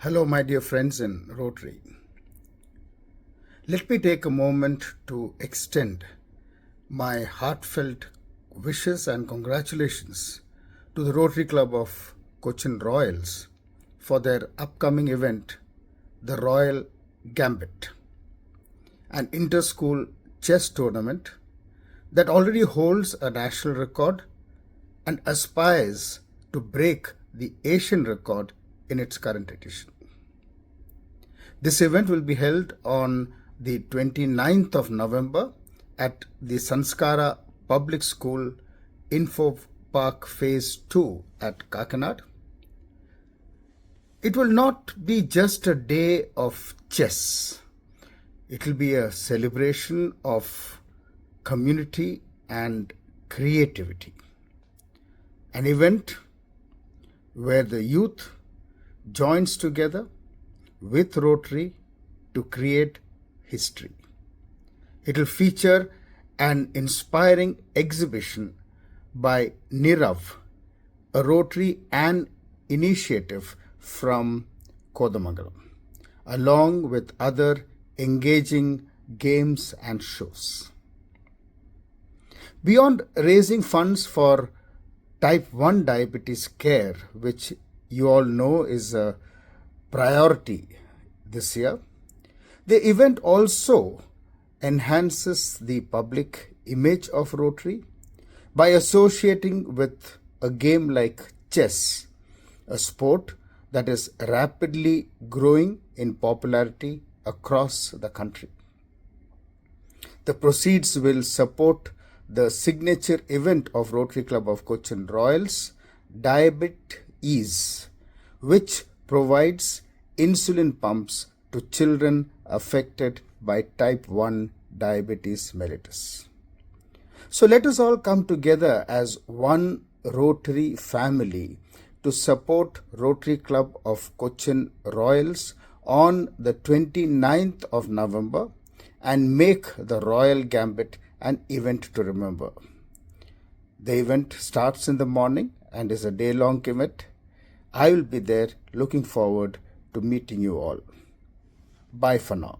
Hello, my dear friends in Rotary. Let me take a moment to extend my heartfelt wishes and congratulations to the Rotary Club of Cochin Royals for their upcoming event, the Royal Gambit, an inter-school chess tournament that already holds a national record and aspires to break the Asian record in its current edition. This event will be held on the 29th of November at the Sanskara Public School Info Park Phase 2 at Kakinad. It will not be just a day of chess. It will be a celebration of community and creativity. An event where the youth joins together with Rotary to create history. It will feature an inspiring exhibition by Nirav, a Rotary and initiative from Kodamangalam, along with other engaging games and shows. Beyond raising funds for type 1 diabetes care, which you all know is a priority this year, the event also enhances the public image of Rotary by associating with a game like chess, a sport that is rapidly growing in popularity across the country. The proceeds will support the signature event of Rotary Club of Cochin Royals, Diabet Ease, which provides insulin pumps to children affected by type 1 diabetes mellitus. So let us all come together as one Rotary family to support Rotary Club of Cochin Royals on the 29th of November and make the Royal Gambit an event to remember. The event starts in the morning and is a day-long event. I will be there, looking forward to meeting you all. Bye for now.